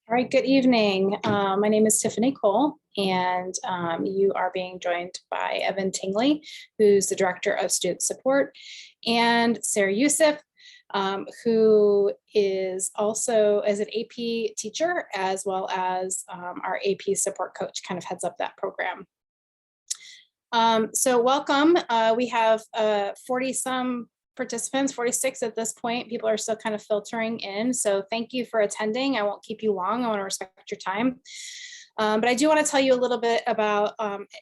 All right, good evening. My name is Tiffany Cole, and you are being joined by Evan Tingley, who's the Director of Student Support, and Sarah Youssef, who is also as an AP teacher, as well as our AP support coach, kind of heads up that program. So welcome. We have 40-some participants, 46 at this point. People are still kind of filtering in. So thank you for attending. I won't keep you long. I want to respect your time. But I do want to tell you a little bit about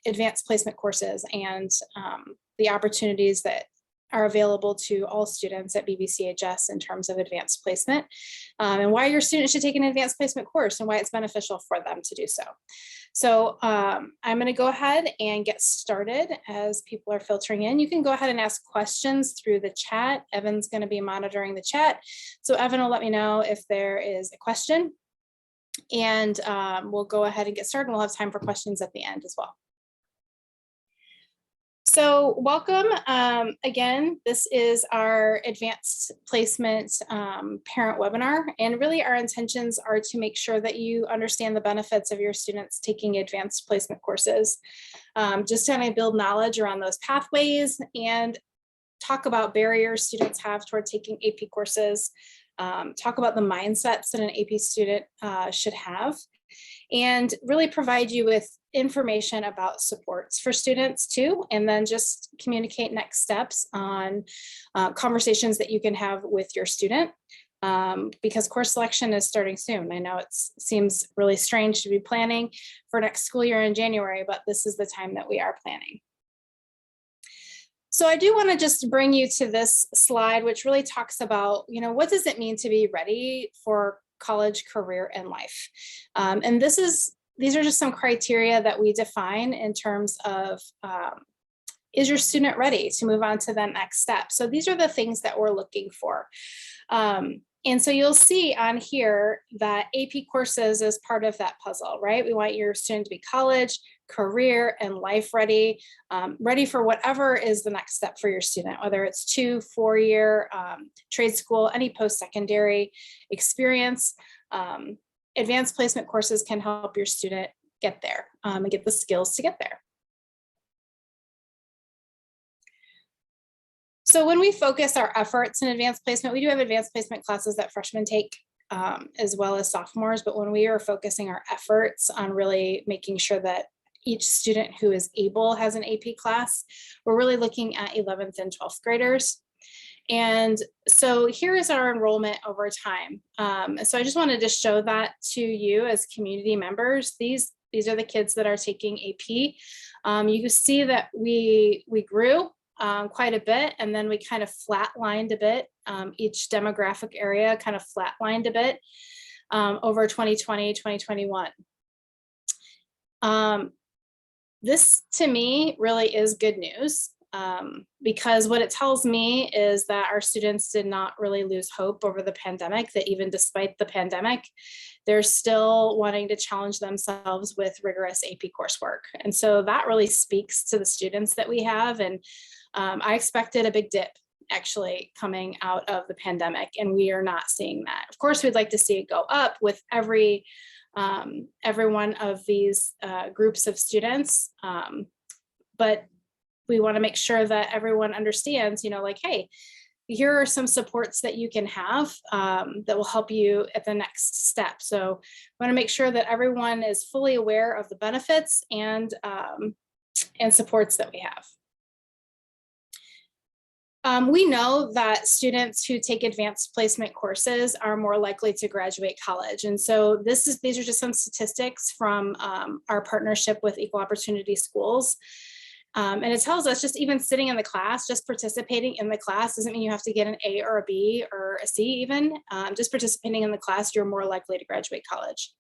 advanced placement courses and the opportunities that are available to all students at BBCHS in terms of advanced placement, and why your students should take an advanced placement course and why it's beneficial for them to do so. So I'm going to go ahead and get started as people are filtering in. You can go ahead and ask questions through the chat. Evan's going to be monitoring the chat. So Evan will let me know if there is a question, and we'll go ahead and get started. We'll have time for questions at the end as well. So welcome. Again, this is our advanced placement parent webinar, and really our intentions are to make sure that you understand the benefits of your students taking advanced placement courses, just to kind of build knowledge around those pathways and talk about barriers students have toward taking AP courses, talk about the mindsets that an AP student should have, and really provide you with information about supports for students too, and then just communicate next steps on conversations that you can have with your student, because course selection is starting soon. I know it seems really strange to be planning for next school year in January, but this is the time that we are planning. So I do want to just bring you to this slide, which really talks about, what does it mean to be ready for college, career, and life? And these are just some criteria that we define in terms of, is your student ready to move on to the next step? So these are the things that we're looking for. And so you'll see on here that AP courses is part of that puzzle, right? We want your student to be college, career, and life ready, ready for whatever is the next step for your student, whether it's 2, 4-year trade school, any post-secondary experience. Advanced placement courses can help your student get there and get the skills to get there. So when we focus our efforts in advanced placement, we do have advanced placement classes that freshmen take as well as sophomores, but when we are focusing our efforts on really making sure that each student who is able has an AP class, we're really looking at 11th and 12th graders. And so here is our enrollment over time. So I just wanted to show that to you as community members. These are the kids that are taking AP. You can see that we grew quite a bit, and then we kind of flatlined a bit. Each demographic area kind of flatlined a bit over 2020, 2021. This to me really is good news, because what it tells me is that our students did not really lose hope over the pandemic, that even despite the pandemic, they're still wanting to challenge themselves with rigorous AP coursework. And so that really speaks to the students that we have. And I expected a big dip actually coming out of the pandemic, and we are not seeing that. Of course, we'd like to see it go up with every one of these groups of students, but we want to make sure that everyone understands, like, hey, here are some supports that you can have that will help you at the next step. So we want to make sure that everyone is fully aware of the benefits and supports that we have. We know that students who take advanced placement courses are more likely to graduate college. And so these are just some statistics from our partnership with Equal Opportunity Schools. And it tells us just even sitting in the class, just participating in the class doesn't mean you have to get an A or a B or a C even. Just participating in the class, you're more likely to graduate college.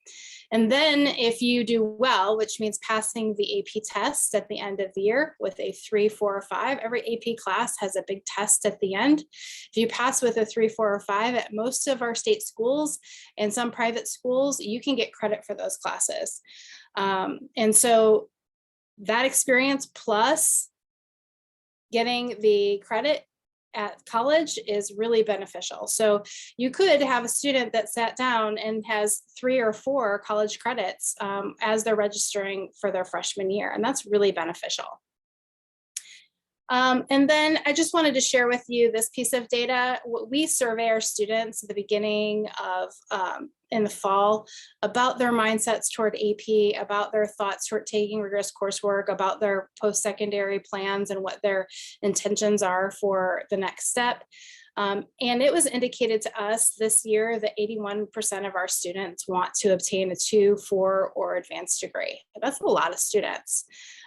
And then if you do well, which means passing the AP test at the end of the year with a 3, 4, or 5, every AP class has a big test at the end. If you pass with a 3, 4, or 5 at most of our state schools and some private schools, you can get credit for those classes. And so that experience plus getting the credit at college is really beneficial. So you could have a student that sat down and has 3 or 4 college credits as they're registering for their freshman year, and that's really beneficial. And then I just wanted to share with you this piece of data. We survey our students at the beginning of in the fall about their mindsets toward AP, about their thoughts toward taking rigorous coursework, about their post-secondary plans and what their intentions are for the next step. And it was indicated to us this year that 81% of our students want to obtain a 2, 4, or advanced degree. That's a lot of students.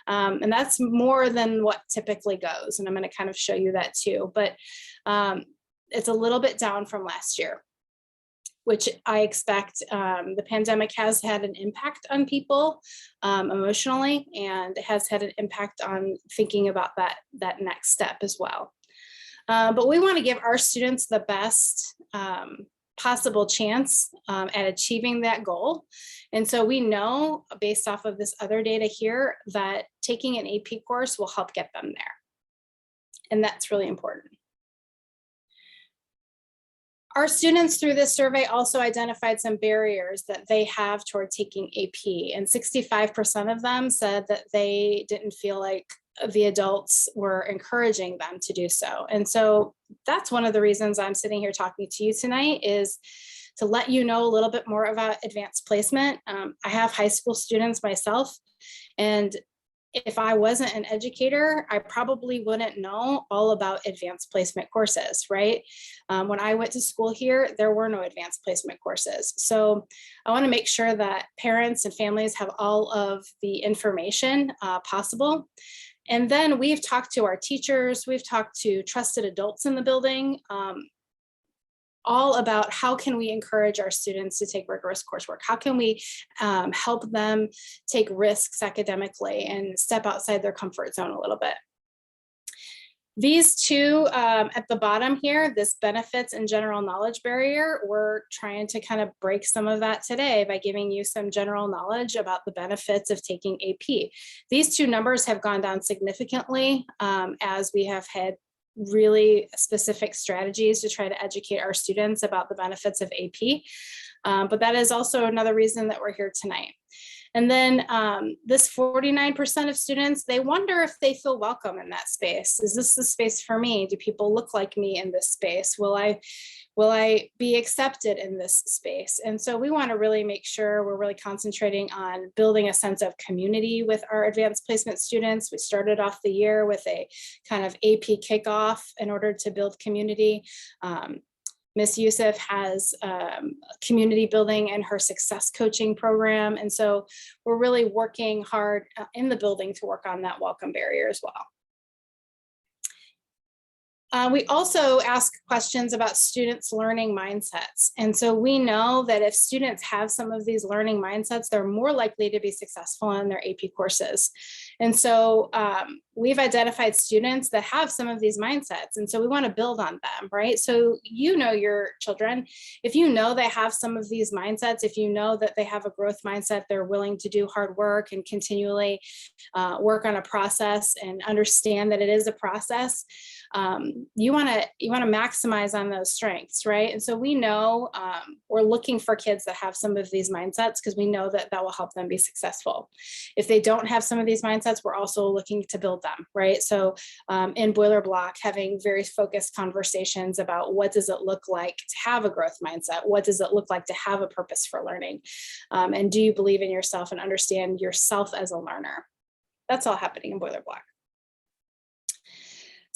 And that's more than what typically goes. And I'm going to kind of show you that too. But it's a little bit down from last year, which I expect. The pandemic has had an impact on people emotionally, and it has had an impact on thinking about that next step as well. But we want to give our students the best possible chance at achieving that goal. And so we know, based off of this other data here, that taking an AP course will help get them there. And that's really important. Our students through this survey also identified some barriers that they have toward taking AP, and 65% of them said that they didn't feel like the adults were encouraging them to do so. And so that's one of the reasons I'm sitting here talking to you tonight, is to let you know a little bit more about advanced placement. I have high school students myself, and if I wasn't an educator, I probably wouldn't know all about advanced placement courses, right? When I went to school here, there were no advanced placement courses. So I want to make sure that parents and families have all of the information possible. And then we've talked to our teachers, we've talked to trusted adults in the building, all about how can we encourage our students to take rigorous coursework? How can we help them take risks academically and step outside their comfort zone a little bit? These two at the bottom here, this benefits and general knowledge barrier, we're trying to kind of break some of that today by giving you some general knowledge about the benefits of taking AP. These two numbers have gone down significantly as we have had really specific strategies to try to educate our students about the benefits of AP. But that is also another reason that we're here tonight. And then this 49% of students, they wonder if they feel welcome in that space. Is this the space for me? Do people look like me in this space? Will I be accepted in this space? And so we want to really make sure we're really concentrating on building a sense of community with our advanced placement students. We started off the year with a kind of AP kickoff in order to build community. Ms. Youssef has community building and her success coaching program. And so we're really working hard in the building to work on that welcome barrier as well. We also ask questions about students' learning mindsets. And so we know that if students have some of these learning mindsets, they're more likely to be successful in their AP courses. And so we've identified students that have some of these mindsets. And so we want to build on them, right? So you know your children, if you know they have some of these mindsets, if you know that they have a growth mindset, they're willing to do hard work and continually work on a process and understand that it is a process, you want to maximize on those strengths, right? And so we know we're looking for kids that have some of these mindsets because we know that that will help them be successful. If they don't have some of these mindsets, we're also looking to build them, right? So in Boiler Block, having very focused conversations about what does it look like to have a growth mindset? What does it look like to have a purpose for learning? And do you believe in yourself and understand yourself as a learner? That's all happening in Boiler Block.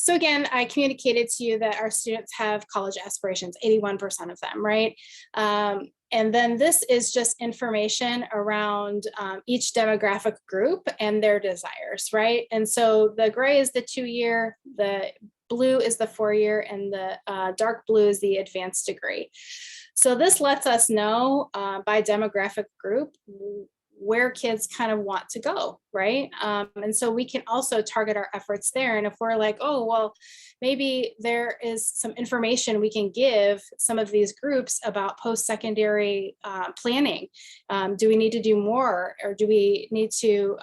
So again, I communicated to you that our students have college aspirations, 81% of them, right? And then this is just information around each demographic group and their desires, right? And so the gray is the 2-year, the blue is the 4-year, and the dark blue is the advanced degree. So this lets us know by demographic group where kids kind of want to go, right? And so we can also target our efforts there. And if we're like, oh, well, maybe there is some information we can give some of these groups about post-secondary planning. Do we need to do more, or do we need to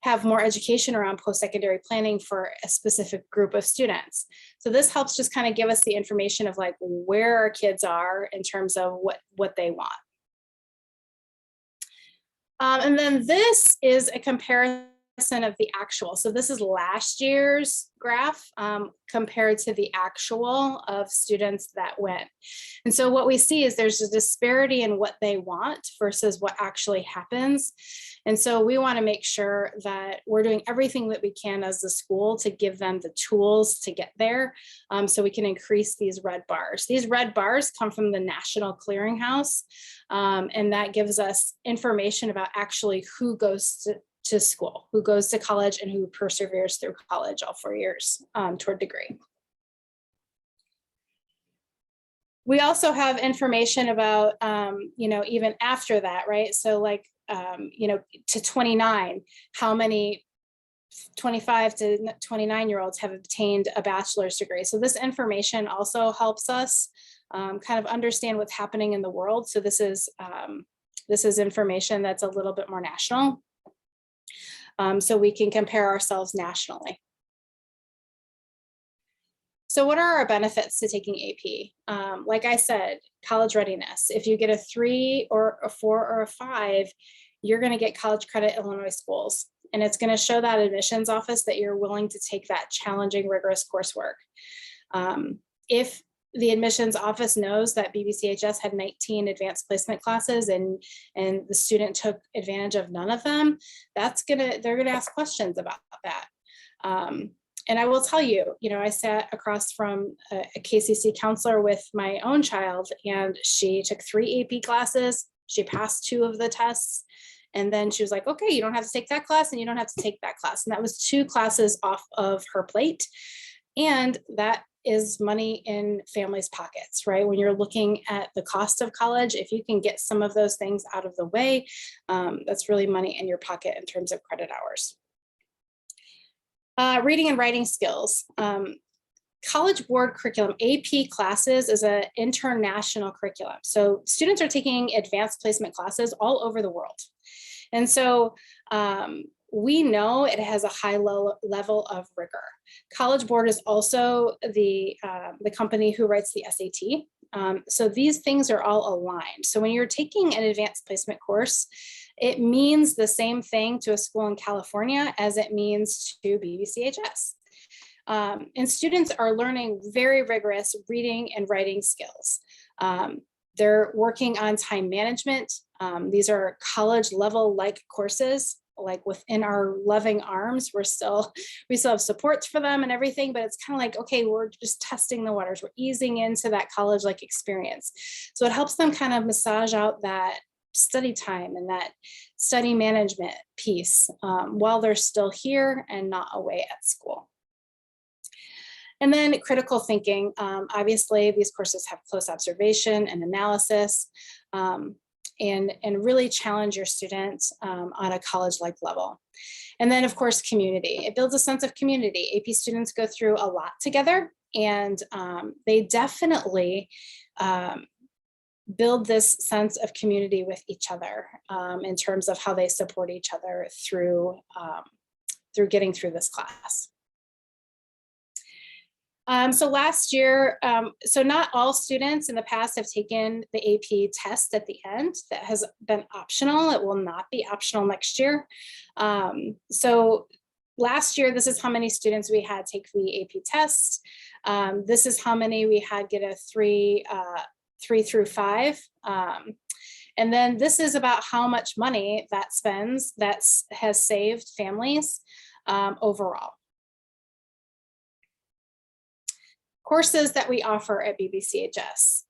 have more education around post-secondary planning for a specific group of students. So this helps just kind of give us the information of like where our kids are in terms of what they want. And then this is a comparison of the actual. So this is last year's graph compared to the actual of students that went. And so what we see is there's a disparity in what they want versus what actually happens. And so we want to make sure that we're doing everything that we can as the school to give them the tools to get there, so we can increase these red bars. These red bars come from the National Clearinghouse, and that gives us information about actually who goes to school, who goes to college, and who perseveres through college all 4 years toward degree. We also have information about, even after that, right? So like, to 29, how many 25 to 29-year-olds have obtained a bachelor's degree. So this information also helps us kind of understand what's happening in the world. So this is information that's a little bit more national. So we can compare ourselves nationally. So what are our benefits to taking AP? Like I said, college readiness. If you get a 3 or a 4 or a 5, you're going to get college credit Illinois schools. And it's going to show that admissions office that you're willing to take that challenging, rigorous coursework. If the admissions office knows that BBCHS had 19 advanced placement classes and the student took advantage of none of them, they're gonna ask questions about that. And I will tell you, I sat across from a KCC counselor with my own child, and she took 3 AP classes. She passed 2 of the tests. And then she was like, okay, you don't have to take that class and you don't have to take that class. And that was 2 classes off of her plate. And that is money in families' pockets, right? When you're looking at the cost of college, if you can get some of those things out of the way, that's really money in your pocket in terms of credit hours. Reading and writing skills. College Board curriculum, AP classes, is an international curriculum. So students are taking advanced placement classes all over the world. And so we know it has a high level of rigor. College Board is also the company who writes the SAT. So these things are all aligned. So when you're taking an advanced placement course, it means the same thing to a school in California as it means to BBCHS. And students are learning very rigorous reading and writing skills. They're working on time management. These are college level like courses. Like within our loving arms, we still have supports for them and everything, but it's kind of like, okay, we're just testing the waters. We're easing into that college like experience. So it helps them kind of massage out that study time and that study management piece while they're still here and not away at school. And then critical thinking. Obviously, these courses have close observation and analysis, and really challenge your students on a college-like level. And then, of course, community. It builds a sense of community. AP students go through a lot together, and they definitely build this sense of community with each other in terms of how they support each other through getting through this class. So last year, so not all students in the past have taken the AP test at the end. That has been optional. It will not be optional next year. So last year, this is how many students we had take the AP test. This is how many we had get a 3 through 5. And then this is about how much money that has saved families overall. Courses that we offer at BBCHS.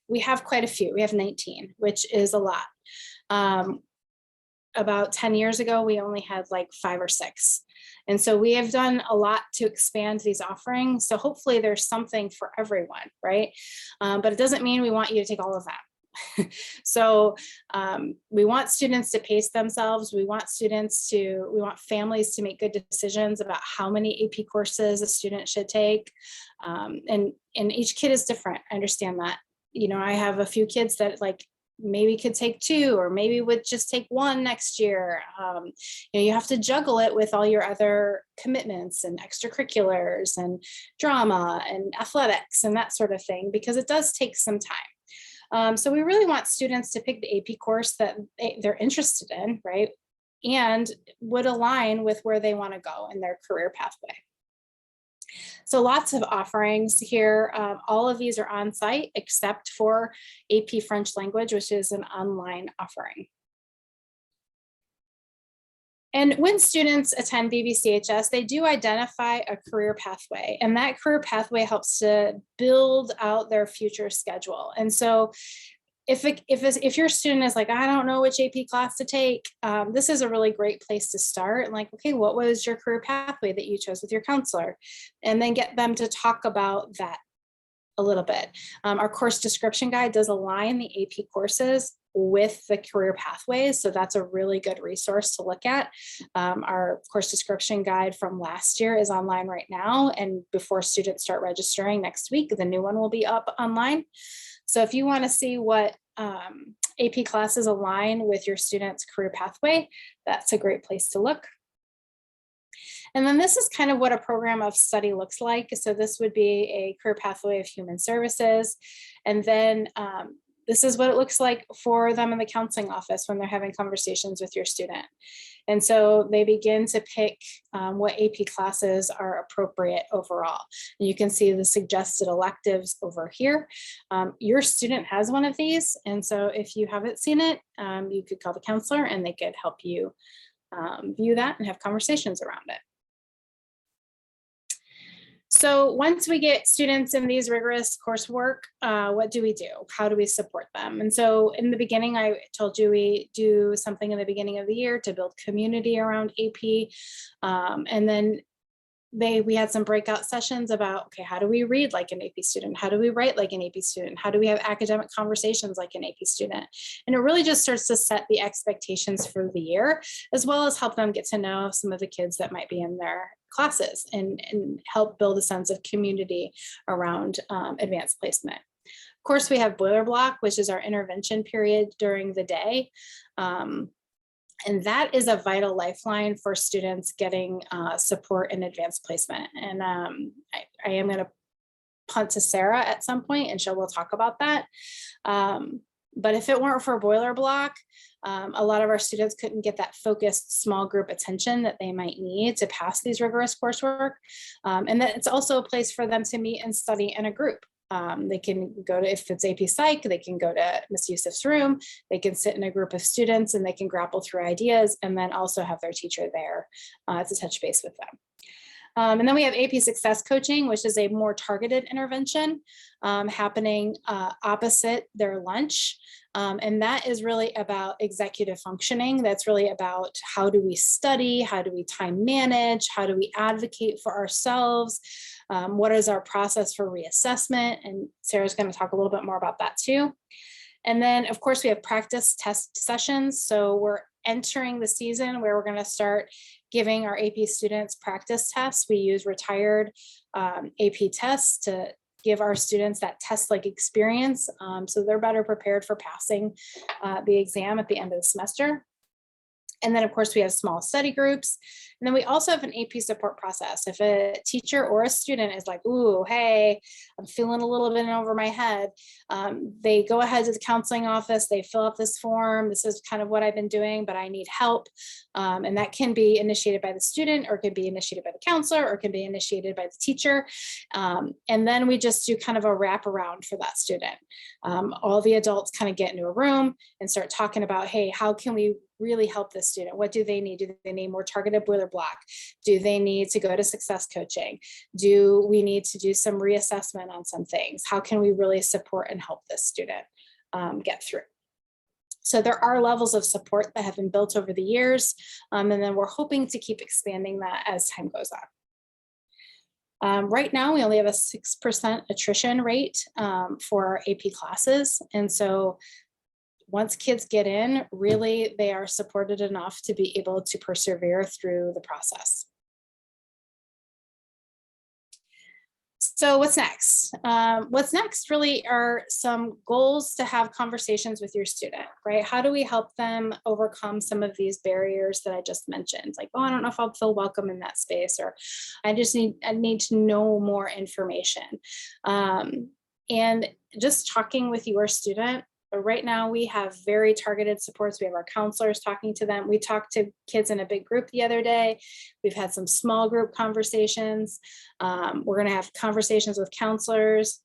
We have quite a few. We have 19, which is a lot. About 10 years ago, we only had like 5 or 6. And so we have done a lot to expand these offerings. So hopefully there's something for everyone, right? But it doesn't mean we want you to take all of that. So we want students to pace themselves. We want families to make good decisions about how many AP courses a student should take. And each kid is different. I understand that. I have a few kids that like maybe could take 2, or maybe would just take 1 next year. You have to juggle it with all your other commitments and extracurriculars and drama and athletics and that sort of thing, because it does take some time. So we really want students to pick the AP course that they're interested in, right? And would align with where they want to go in their career pathway. So lots of offerings here. All of these are on site except for AP French language, which is an online offering. And when students attend BBCHS, they do identify a career pathway, and that career pathway helps to build out their future schedule. And so if your student is like, I don't know which AP class to take, this is a really great place to start. Like, okay, what was your career pathway that you chose with your counselor? And then get them to talk about that a little bit. Our course description guide does align the AP courses with the career pathways. So that's a really good resource to look at. Our course description guide from last year is online right now. And before students start registering next week, the new one will be up online. So if you want to see what AP classes align with your student's career pathway, that's a great place to look. And then this is kind of what a program of study looks like. So this would be a career pathway of human services. And then this is what it looks like for them in the counseling office when they're having conversations with your student. And so they begin to pick what AP classes are appropriate overall. And you can see the suggested electives over here. Your student has one of these. And so if you haven't seen it, you could call the counselor and they could help you view that and have conversations around it. So once we get students in these rigorous coursework, what do we do? How do we support them? And so in the beginning, I told you we do something in the beginning of the year to build community around AP. And then we had some breakout sessions about, okay, how do we read like an AP student? How do we write like an AP student? How do we have academic conversations like an AP student? And it really just starts to set the expectations for the year, as well as help them get to know some of the kids that might be in their classes and help build a sense of community around advanced placement. Of course, we have Boiler Block, which is our intervention period during the day. And that is a vital lifeline for students getting support in advanced placement. And I am going to punt to Sarah at some point, and we'll talk about that. But if it weren't for Boiler Block, a lot of our students couldn't get that focused small group attention that they might need to pass these rigorous coursework. And that it's also a place for them to meet and study in a group. They can go to, if it's AP Psych, they can go to Ms. Yusuf's room, they can sit in a group of students and they can grapple through ideas, and then also have their teacher there to touch base with them. And then we have AP Success Coaching, which is a more targeted intervention happening opposite their lunch. And that is really about executive functioning. That's really about how do we study, how do we time manage, how do we advocate for ourselves, what is our process for reassessment, and Sarah's going to talk a little bit more about that too. And then of course we have practice test sessions. So we're entering the season where we're going to start giving our AP students practice tests. We use retired AP tests to give our students that test-like experience so they're better prepared for passing the exam at the end of the semester. And then of course we have small study groups. And then we also have an AP support process. If a teacher or a student is like, ooh, hey, I'm feeling a little bit over my head, they go ahead to the counseling office, they fill out this form. This is kind of what I've been doing, but I need help. And that can be initiated by the student, or can be initiated by the counselor, or can be initiated by the teacher. And then we just do kind of a wraparound for that student. All the adults kind of get into a room and start talking about, hey, how can we really help this student? What do they need? Do they need more targeted Boiler Block? Do they need to go to success coaching? Do we need to do some reassessment on some things? How can we really support and help this student get through? So there are levels of support that have been built over the years, and then we're hoping to keep expanding that as time goes on. Right now, we only have a 6% attrition rate for our AP classes. And so once kids get in, really, they are supported enough to be able to persevere through the process. So what's next? What's next really are some goals to have conversations with your student, right? How do we help them overcome some of these barriers that I just mentioned? Like, oh, I don't know if I'll feel welcome in that space, or I need to know more information. And just talking with your student. But right now we have very targeted supports. We have our counselors talking to them. We talked to kids in a big group the other day. We've had some small group conversations. We're going to have conversations with counselors.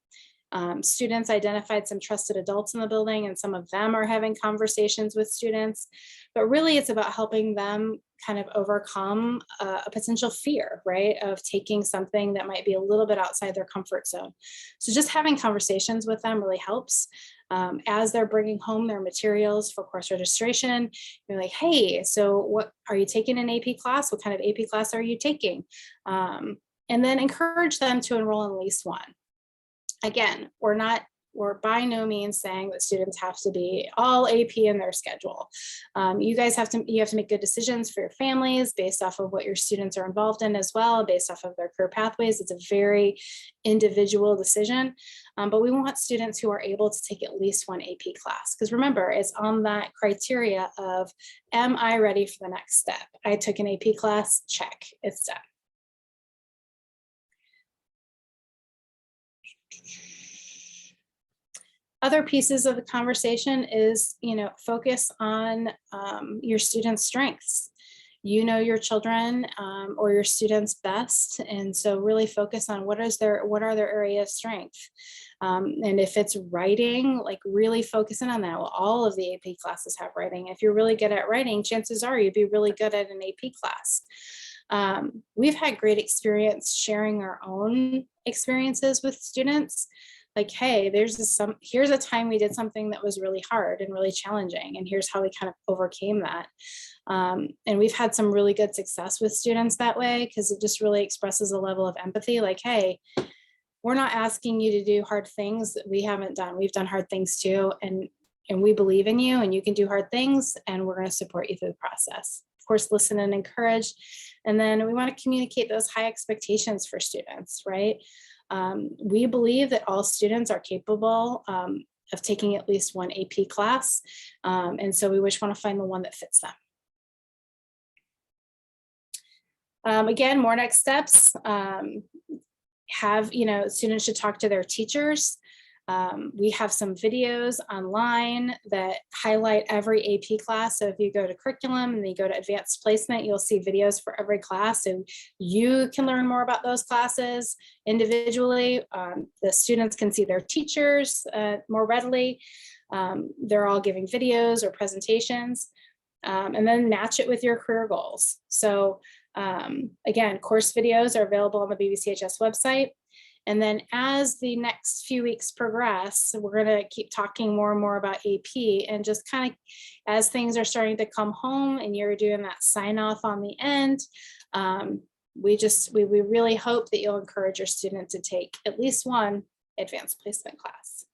Students identified some trusted adults in the building, and some of them are having conversations with students. But really it's about helping them kind of overcome a potential fear, right, of taking something that might be a little bit outside their comfort zone. So just having conversations with them really helps. As they're bringing home their materials for course registration, you're like, hey, so what are you taking an AP class? What kind of AP class are you taking? And then encourage them to enroll in at least one. Again, we're by no means saying that students have to be all AP in their schedule. You have to make good decisions for your families based off of what your students are involved in as well, based off of their career pathways. It's a very individual decision, but we want students who are able to take at least one AP class. Because remember, it's on that criteria of, am I ready for the next step? I took an AP class, check, it's done. Other pieces of the conversation is, focus on your students' strengths. You know your children or your students best, and so really focus on what are their area of strength. And if it's writing, like really focusing on that. Well, all of the AP classes have writing. If you're really good at writing, chances are you'd be really good at an AP class. We've had great experience sharing our own experiences with students. Like, hey, here's a time we did something that was really hard and really challenging, and here's how we kind of overcame that. And we've had some really good success with students that way, because it just really expresses a level of empathy. Like, hey, we're not asking you to do hard things that we haven't done. We've done hard things too, and we believe in you, and you can do hard things, and we're going to support you through the process. Of course, listen and encourage. And then we want to communicate those high expectations for students, right? We believe that all students are capable of taking at least one AP class. And so we want to find the one that fits them. Again, more next steps. Students should talk to their teachers. We have some videos online that highlight every AP class. So if you go to curriculum and then you go to advanced placement, you'll see videos for every class. So you can learn more about those classes individually. The students can see their teachers more readily. They're all giving videos or presentations, and then match it with your career goals. So again, course videos are available on the BBCHS website. And then as the next few weeks progress, we're going to keep talking more and more about AP, and just kind of as things are starting to come home and you're doing that sign off on the end, we really hope that you'll encourage your student to take at least one advanced placement class.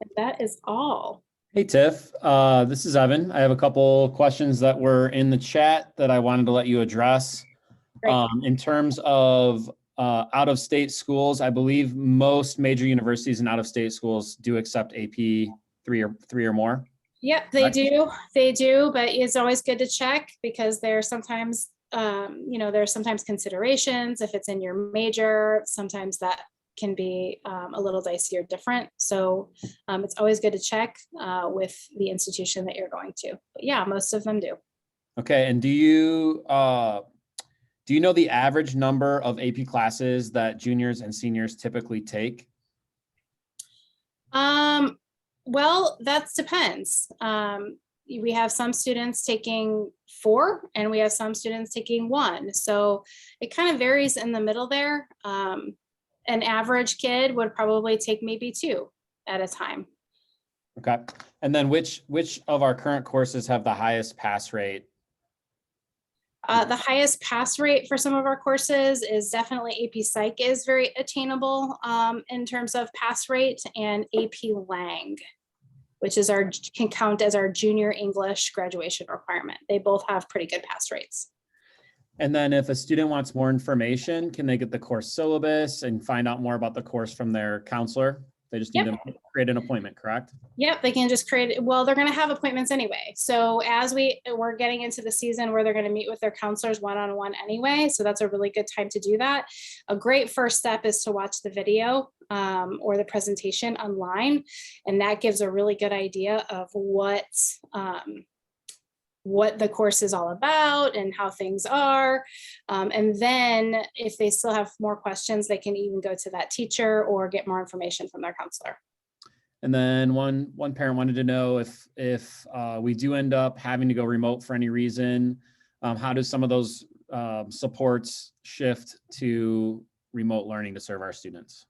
And that is all. Hey, Tiff, this is Evan. I have a couple questions that were in the chat that I wanted to let you address. In terms of out-of-state schools, I believe most major universities and out-of-state schools do accept AP three or more. Yep, they do. They do, but it's always good to check, because there's sometimes, there's sometimes considerations. If it's in your major, sometimes that can be a little dicey or different. So it's always good to check with the institution that you're going to. But yeah, most of them do. Okay, and do you know the average number of AP classes that juniors and seniors typically take? Well, that depends. We have some students taking 4, and we have some students taking 1. So it kind of varies in the middle there. An average kid would probably take maybe 2 at a time. Okay. And then which of our current courses have the highest pass rate? The highest pass rate for some of our courses is definitely AP Psych is very attainable in terms of pass rate, and AP Lang, which is can count as our junior English graduation requirement. They both have pretty good pass rates. And then if a student wants more information, can they get the course syllabus and find out more about the course from their counselor? They just need Yep. to create an appointment, correct? Yep, they can just create, well, they're going to have appointments anyway. So as we're getting into the season where they're going to meet with their counselors one-on-one anyway. So that's a really good time to do that. A great first step is to watch the video or the presentation online. And that gives a really good idea of what the course is all about and how things are. And then if they still have more questions, they can even go to that teacher or get more information from their counselor. And then one parent wanted to know if we do end up having to go remote for any reason, how does some of those supports shift to remote learning to serve our students?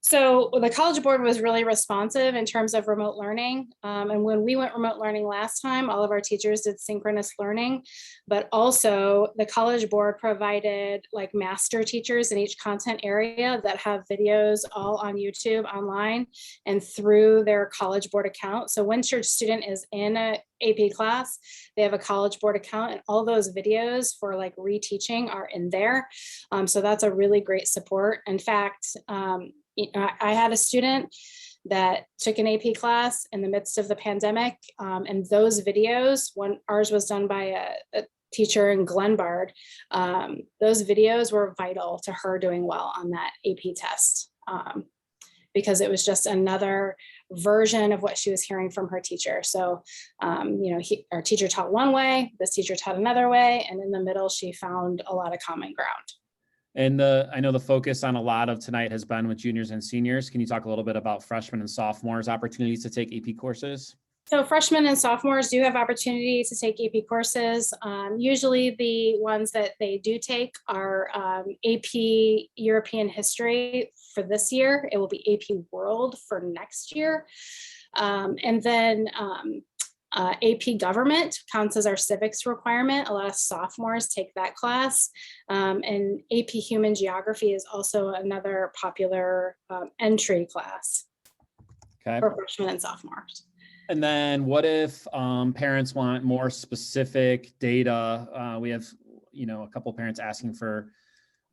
So the College Board was really responsive in terms of remote learning. And when we went remote learning last time, all of our teachers did synchronous learning, but also the College Board provided like master teachers in each content area that have videos all on YouTube online and through their College Board account. So once your student is in a AP class, they have a College Board account and all those videos for like reteaching are in there. So that's a really great support. In fact, I had a student that took an AP class in the midst of the pandemic, and those videos, ours was done by a teacher in Glenbard, those videos were vital to her doing well on that AP test, because it was just another version of what she was hearing from her teacher. So, our teacher taught one way, this teacher taught another way, and in the middle, she found a lot of common ground. And I know the focus on a lot of tonight has been with juniors and seniors. Can you talk a little bit about freshmen and sophomores' opportunities to take AP courses? So freshmen and sophomores do have opportunity to take AP courses. Usually the ones that they do take are AP European History for this year. It will be AP World for next year. And then AP Government counts as our civics requirement. A lot of sophomores take that class. And AP Human Geography is also another popular entry class for freshmen and sophomores. And then what if parents want more specific data? We have, a couple parents asking for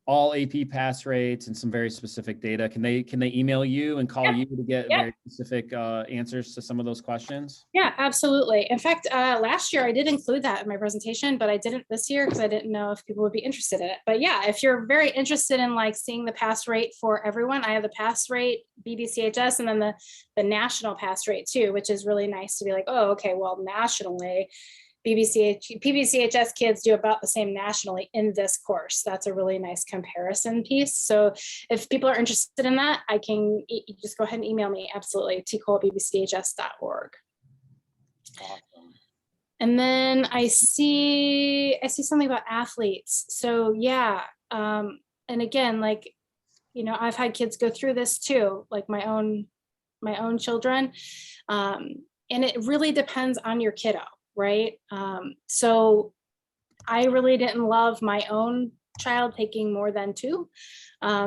all AP pass rates and some very specific data. Can they email you and call you to get very specific answers to some of those questions? Yeah, absolutely. In fact, last year I did include that in my presentation, but I didn't this year because I didn't know if people would be interested in it. But yeah, if you're very interested in like seeing the pass rate for everyone, I have the pass rate, BBCHS, and then the national pass rate too, which is really nice to be like, oh, okay, well, nationally, BBCHS kids do about the same nationally in this course. That's a really nice comparison piece. So if people are interested in that, you just go ahead and email me. Absolutely. tcole@bbchs.org. Awesome. And then I see something about athletes. So yeah. And again, I've had kids go through this too, like my own children. And it really depends on your kiddo. Right. So I really didn't love my own child taking more than 2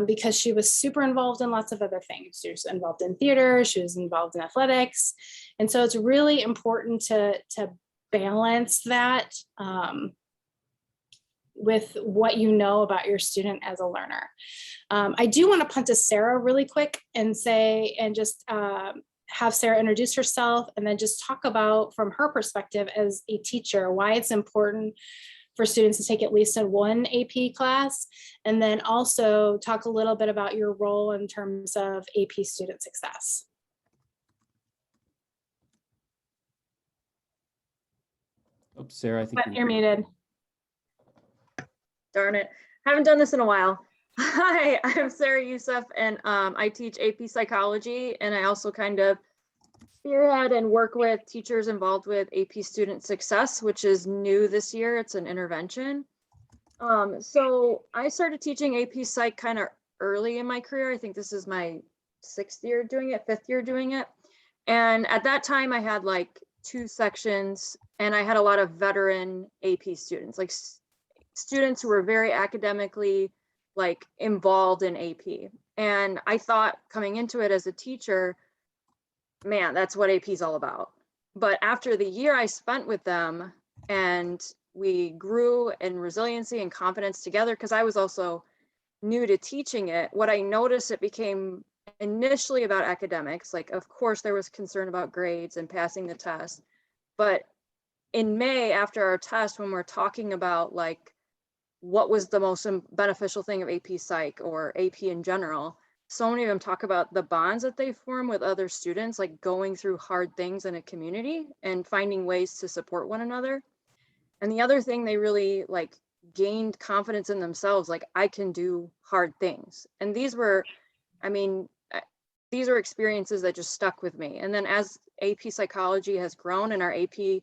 because she was super involved in lots of other things. She was involved in theater, she was involved in athletics. And so it's really important to balance that with what you know about your student as a learner. I do want to punt to Sarah really quick and have Sarah introduce herself and then just talk about from her perspective as a teacher, why it's important for students to take at least one AP class, and then also talk a little bit about your role in terms of AP student success. Oops, Sarah, I think you're muted. Darn it. Haven't done this in a while. Hi, I'm Sarah Youssef, and I teach AP Psychology, and I also kind of spearhead and work with teachers involved with AP Student Success, which is new this year. It's an intervention. So I started teaching AP Psych kind of early in my career. I think this is my 5th year doing it. And at that time, I had like 2 sections, and I had a lot of veteran AP students, like students who were very academically involved in AP. And I thought coming into it as a teacher, man, that's what AP is all about. But after the year I spent with them and we grew in resiliency and confidence together, because I was also new to teaching it. What I noticed, it became initially about academics. Like, of course, there was concern about grades and passing the test. But in May, after our test, when we're talking about like what was the most beneficial thing of AP Psych or AP in general, so many of them talk about the bonds that they form with other students, like going through hard things in a community and finding ways to support one another. And the other thing, they really like gained confidence in themselves, like I can do hard things. And these were, I mean, these are experiences that just stuck with me. And then as AP Psychology has grown and our AP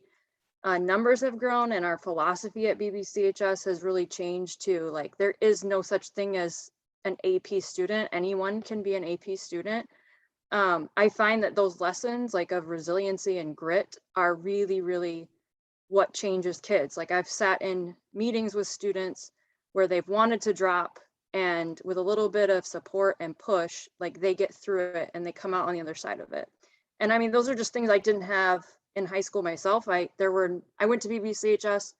numbers have grown, and our philosophy at BBCHS has really changed too. Like, there is no such thing as an AP student. Anyone can be an AP student. I find that those lessons like of resiliency and grit are really, really what changes kids. Like, I've sat in meetings with students where they've wanted to drop, and with a little bit of support and push, like they get through it and they come out on the other side of it. And I mean, those are just things I didn't have in high school myself. I went to BBCHS.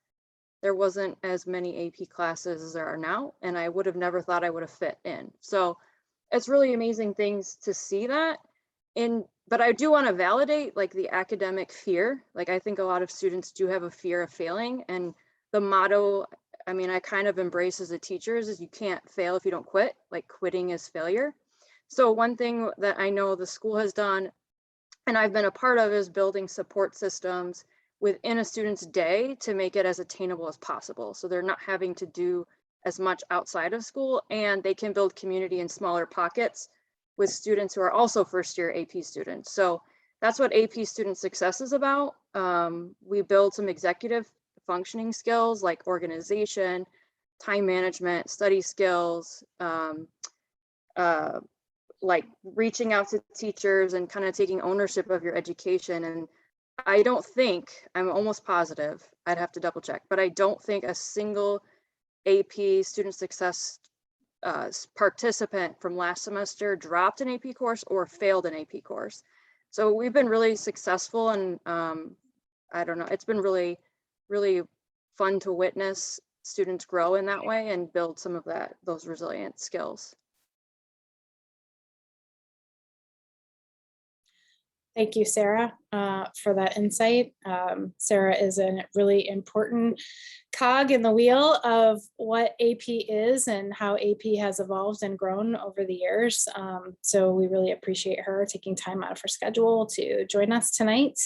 There wasn't as many AP classes as there are now, and I would have never thought I would have fit in. So it's really amazing things to see that. But I do want to validate like the academic fear. Like, I think a lot of students do have a fear of failing, and the motto, I mean, I kind of embrace as a teacher is you can't fail if you don't quit. Like, quitting is failure. So one thing that I know the school has done, and I've been a part of, is building support systems within a student's day to make it as attainable as possible. So they're not having to do as much outside of school, and they can build community in smaller pockets with students who are also first year AP students. So that's what AP student success is about. We build some executive functioning skills like organization, time management, study skills, like reaching out to teachers and kind of taking ownership of your education. And I don't think, I'm almost positive, I'd have to double check, but I don't think a single AP student success participant from last semester dropped an AP course or failed an AP course. So we've been really successful, and I don't know, it's been really, really fun to witness students grow in that way and build some of those resilient skills. Thank you, Sarah, for that insight. Sarah is a really important cog in the wheel of what AP is and how AP has evolved and grown over the years. So we really appreciate her taking time out of her schedule to join us tonight.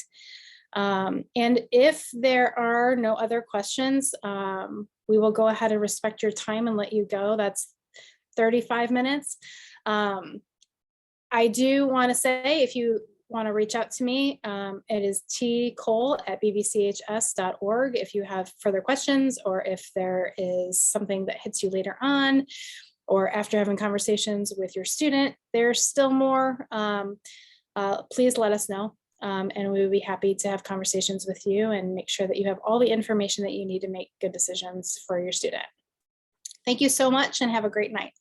And if there are no other questions, we will go ahead and respect your time and let you go. That's 35 minutes. I do want to say, if you want to reach out to me, it is tcole@bbchs.org if you have further questions, or if there is something that hits you later on, or after having conversations with your student, there's still more, please let us know. And we would be happy to have conversations with you and make sure that you have all the information that you need to make good decisions for your student. Thank you so much and have a great night.